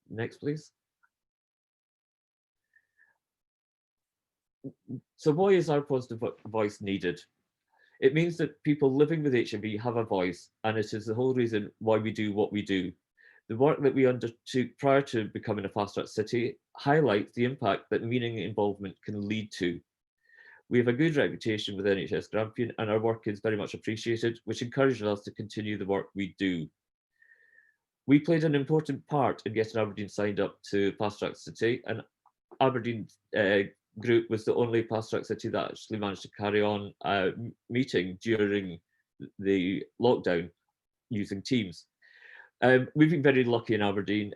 [SPEAKER 8] Next, please. So why is our Positive Voice needed? It means that people living with HIV have a voice, and it is the whole reason why we do what we do. The work that we undertook prior to becoming a fast track city highlights the impact that meaning involvement can lead to. We have a good reputation with NHS Grampian, and our work is very much appreciated, which encourages us to continue the work we do. We played an important part in getting Aberdeen signed up to Fast Track City, and Aberdeen Group was the only Fast Track City that actually managed to carry on a meeting during the lockdown using Teams. We've been very lucky in Aberdeen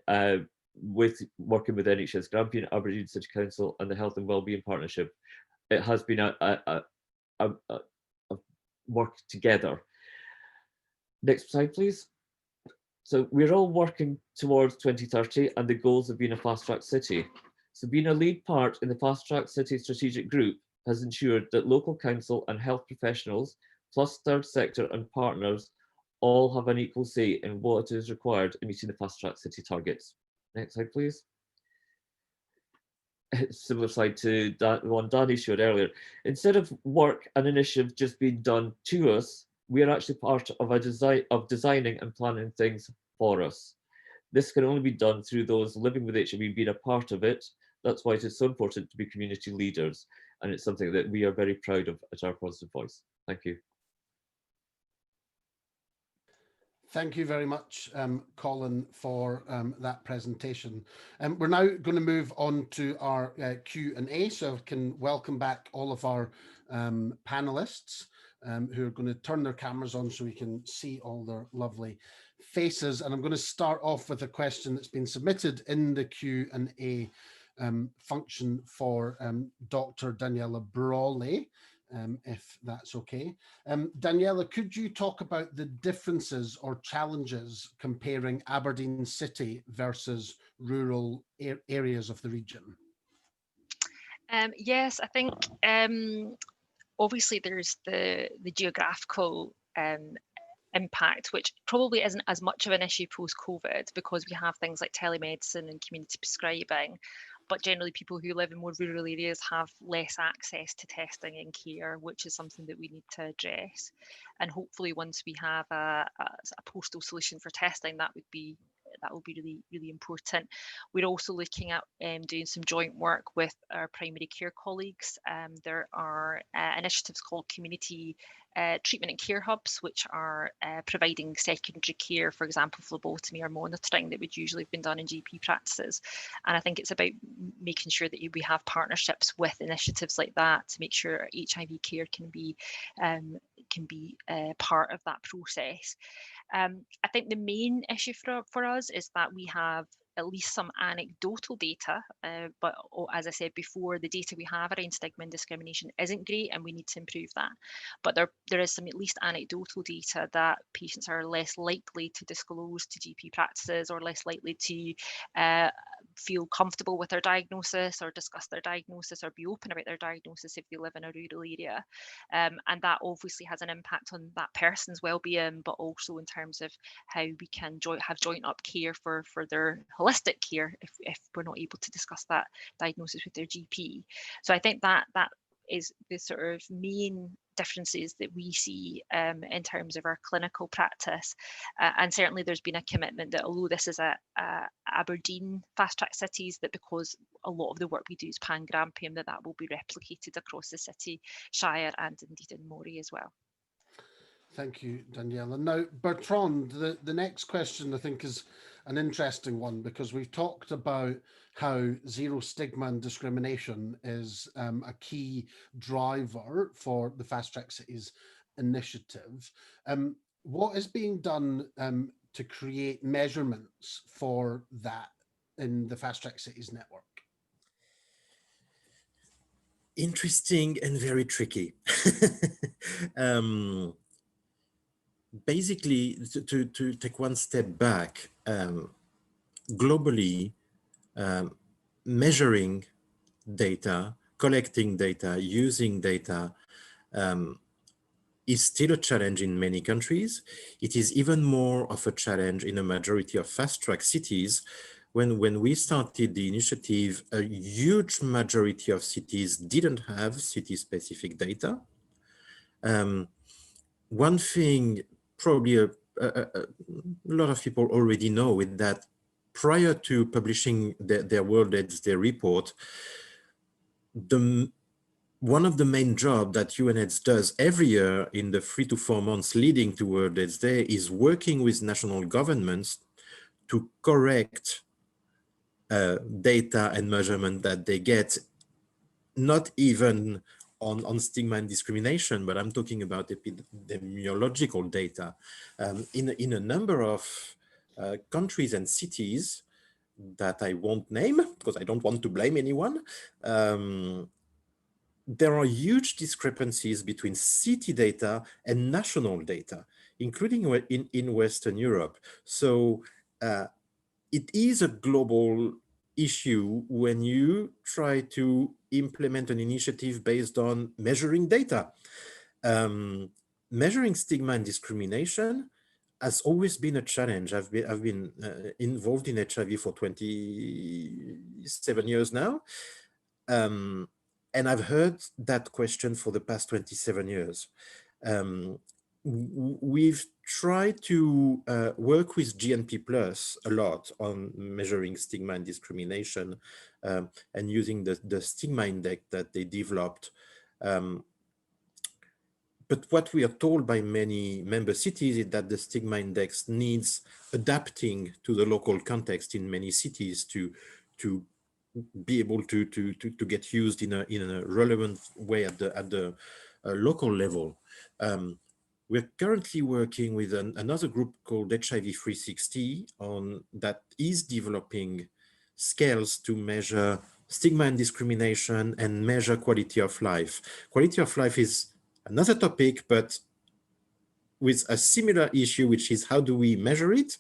[SPEAKER 8] with working with NHS Grampian, Aberdeen City Council, and the Health and Wellbeing Partnership. It has been a work together. Next slide, please. So we're all working towards 2030 and the goals of being a fast track city. So being a lead part in the Fast Track City Strategic Group has ensured that local council and health professionals, plus third sector and partners, all have an equal say in what is required in meeting the Fast Track City targets. Next slide, please. Similar slide to the one Danny showed earlier. Instead of work and initiative just being done to us, we are actually part of designing and planning things for us. This can only be done through those living with HIV being a part of it. That's why it is so important to be community leaders, and it's something that we are very proud of at our Positive Voice. Thank you.
[SPEAKER 1] Thank you very much, Colin, for that presentation. We're now going to move on to our Q&A, so I can welcome back all of our panelists who are going to turn their cameras on so we can see all their lovely faces. And I'm going to start off with a question that's been submitted in the Q&A function for Dr. Daniela Brawley. If that's okay. Daniela, could you talk about the differences or challenges comparing Aberdeen City versus rural areas of the region?
[SPEAKER 7] Yes, I think obviously there's the geographical impact, which probably isn't as much of an issue post-COVID because we have things like telemedicine and community prescribing. But generally people who live in more rural areas have less access to testing and care, which is something that we need to address. And hopefully once we have a postal solution for testing, that will be really, really important. We're also looking at doing some joint work with our primary care colleagues. There are initiatives called community treatment and care hubs, which are providing secondary care, for example, phlebotomy or monitoring that would usually have been done in GP practices. And I think it's about making sure that we have partnerships with initiatives like that to make sure HIV care can be part of that process. I think the main issue for us is that we have at least some anecdotal data, but as I said before, the data we have around stigma and discrimination isn't great and we need to improve that. But there is some at least anecdotal data that patients are less likely to disclose to GP practices or less likely to feel comfortable with their diagnosis or discuss their diagnosis or be open about their diagnosis if they live in a rural area. And that obviously has an impact on that person's well-being, but also in terms of how we can have joint up care for their holistic care if we're not able to discuss that diagnosis with their GP. So I think that is the sort of main differences that we see in terms of our clinical practice. And certainly there's been a commitment that although this is a Aberdeen fast track cities, that because a lot of the work we do is pan-Grampian, that will be replicated across the city, Shire, and indeed in Moray as well.
[SPEAKER 1] Thank you, Daniela. Now, Bertrand, the next question I think is an interesting one, because we've talked about how zero stigma and discrimination is a key driver for the Fast Track Cities initiative. What is being done to create measurements for that in the Fast Track Cities network?
[SPEAKER 5] Interesting and very tricky. Basically, to take one step back, globally, measuring data, collecting data, using data is still a challenge in many countries. It is even more of a challenge in a majority of fast-track cities. When we started the initiative, a huge majority of cities didn't have city-specific data. One thing probably a lot of people already know is that prior to publishing their World AIDS Day report, one of the main jobs that UNAIDS does every year in the 3 to 4 months leading to World AIDS Day is working with national governments to correct data and measurement that they get, not even on stigma and discrimination, but I'm talking about epidemiological data. In a number of countries and cities that I won't name because I don't want to blame anyone, there are huge discrepancies between city data and national data, including in Western Europe. So it is a global issue when you try to implement an initiative based on measuring data. Measuring stigma and discrimination has always been a challenge. I've been involved in HIV for 27 years now. And I've heard that question for the past 27 years. We've tried to work with GNP Plus a lot on measuring stigma and discrimination and using the stigma index that they developed. But what we are told by many member cities is that the stigma index needs adapting to the local context in many cities to be able to get used in a relevant way at the local level. We're currently working with another group called HIV 360 that is developing scales to measure stigma and discrimination and measure quality of life. Quality of life is another topic, but with a similar issue, which is how do we measure it?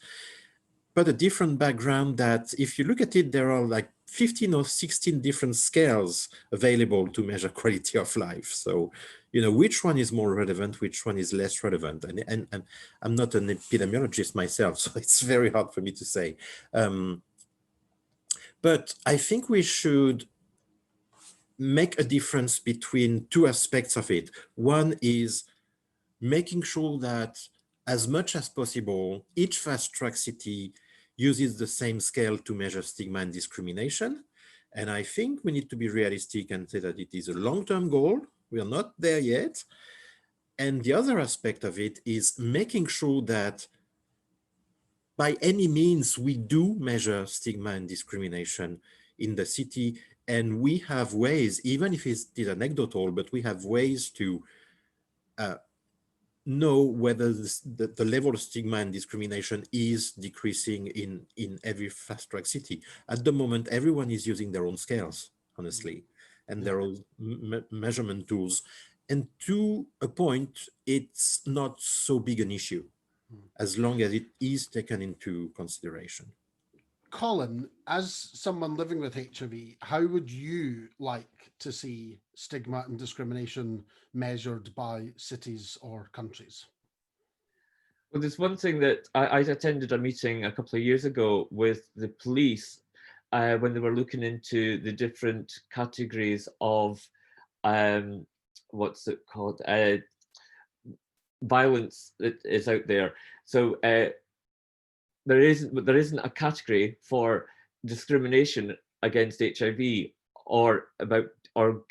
[SPEAKER 5] But a different background that if you look at it, there are like 15 or 16 different scales available to measure quality of life. So, you know, which one is more relevant, which one is less relevant? And I'm not an epidemiologist myself, so it's very hard for me to say. But I think we should make a difference between two aspects of it. One is making sure that as much as possible, each fast track city uses the same scale to measure stigma and discrimination. And I think we need to be realistic and say that it is a long-term goal. We are not there yet. And the other aspect of it is making sure that by any means we do measure stigma and discrimination in the city. And we have ways, even if it is anecdotal, but we have ways to know whether the level of stigma and discrimination is decreasing in every fast track city. At the moment, everyone is using their own scales, honestly, and their own measurement tools. And to a point, it's not so big an issue as long as it is taken into consideration.
[SPEAKER 1] Colin, as someone living with HIV, how would you like to see stigma and discrimination measured by cities or countries?
[SPEAKER 8] Well, there's one thing that I attended a meeting a couple of years ago with the police when they were looking into the different categories of what's it called, violence that is out there. So there isn't a category for discrimination against HIV or about or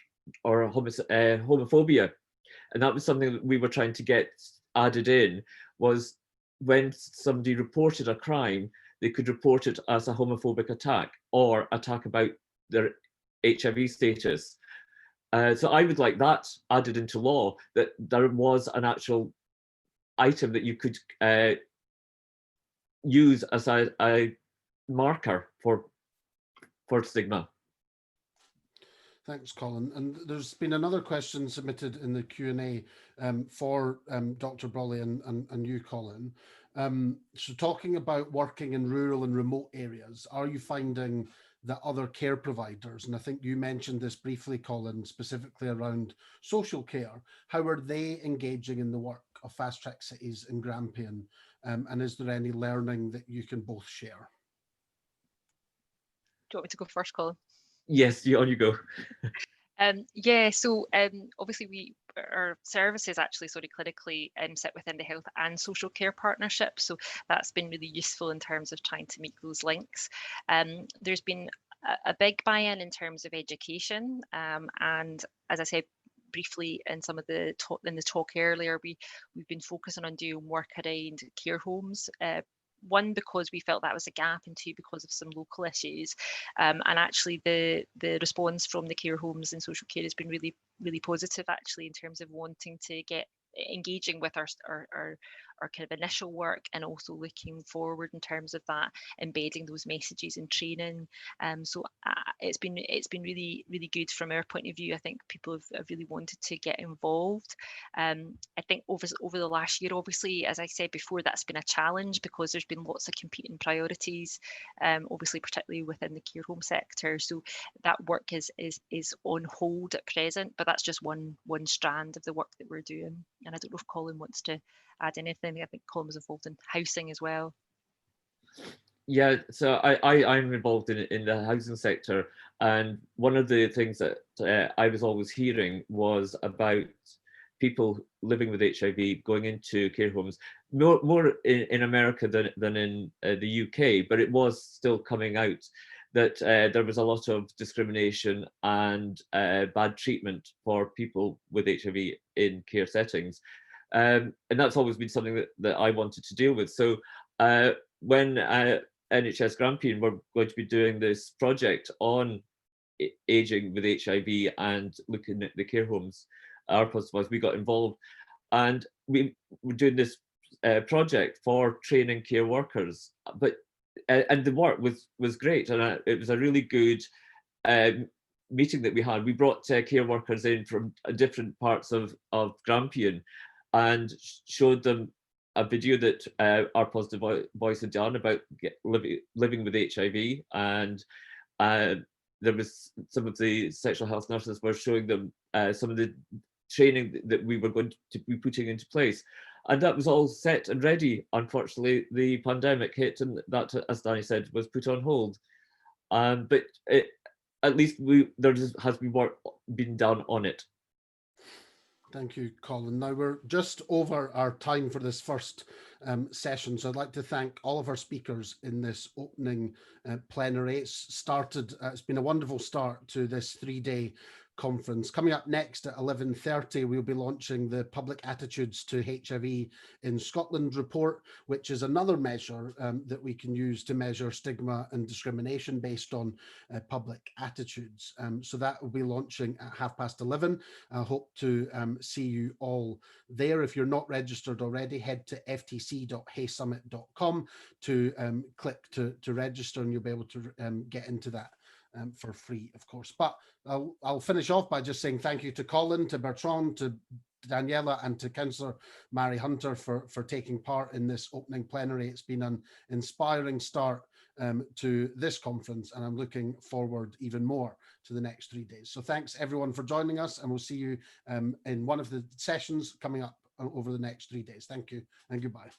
[SPEAKER 8] homophobia, and that was something that we were trying to get added in. Was when somebody reported a crime, they could report it as a homophobic attack or attack about their HIV status. So I would like that added into law, that there was an actual item that you could use as a marker for stigma.
[SPEAKER 1] Thanks, Colin. And there's been another question submitted in the Q&A for Dr. Brawley and you, Colin. So talking about working in rural and remote areas, are you finding that other care providers, and I think you mentioned this briefly, Colin, specifically around social care, how are they engaging in the work of Fast Track Cities in Grampian? And is there any learning that you can both share?
[SPEAKER 7] Do you want me to go first, Colin?
[SPEAKER 8] Yes, on you go.
[SPEAKER 7] Yeah, so obviously our services actually clinically sit within the health and social care partnership, so that's been really useful in terms of trying to make those links. There's been a big buy-in in terms of education, and as I said briefly in some of the talk earlier, we've been focusing on doing work around care homes. One, because we felt that was a gap, and two, because of some local issues. And actually the response from the care homes and social care has been really, really positive, actually, in terms of wanting to get engaging with our kind of initial work, and also looking forward in terms of that, embedding those messages in training. So it's been really, really good from our point of view. I think people have really wanted to get involved. I think over the last year, obviously, as I said before, that's been a challenge because there's been lots of competing priorities, obviously particularly within the care home sector. So that work is on hold at present, but that's just one strand of the work that we're doing. And I don't know if Colin wants to add anything. I think Colin was involved in housing as well.
[SPEAKER 8] Yeah, so I'm involved in the housing sector, and one of the things that I was always hearing was about people living with HIV going into care homes, more in America than in the UK, but it was still coming out that there was a lot of discrimination and bad treatment for people with HIV in care settings. And that's always been something that I wanted to deal with. So when NHS Grampian were going to be doing this project on aging with HIV and looking at the care homes, our post was, we got involved, and we were doing this project for training care workers. But and the work was great, and it was a really good meeting that we had. We brought care workers in from different parts of Grampian, and showed them a video that our Positive Voice had done about living with HIV, and there was some of the sexual health nurses were showing them some of the training that we were going to be putting into place. And that was all set and ready. Unfortunately, the pandemic hit, and that, as Danny said, was put on hold. But at least there has been work being done on it.
[SPEAKER 1] Thank you, Colin. Now we're just over our time for this first session, so I'd like to thank all of our speakers in this opening plenary. It's been a wonderful start to this 3-day conference. Coming up next at 11:30, we'll be launching the Public Attitudes to HIV in Scotland report, which is another measure that we can use to measure stigma and discrimination based on public attitudes. So that will be launching at 11:30. I hope to see you all there. If you're not registered already, head to ftc.haysummit.com to click to register, and you'll be able to get into that for free, of course. But I'll finish off by just saying thank you to Colin, to Bertrand, to Daniela, and to Councillor Mary Hunter for taking part in this opening plenary. It's been an inspiring start to this conference, and I'm looking forward even more to the next 3 days. So thanks everyone for joining us, and we'll see you in one of the sessions coming up over the next 3 days. Thank you and goodbye.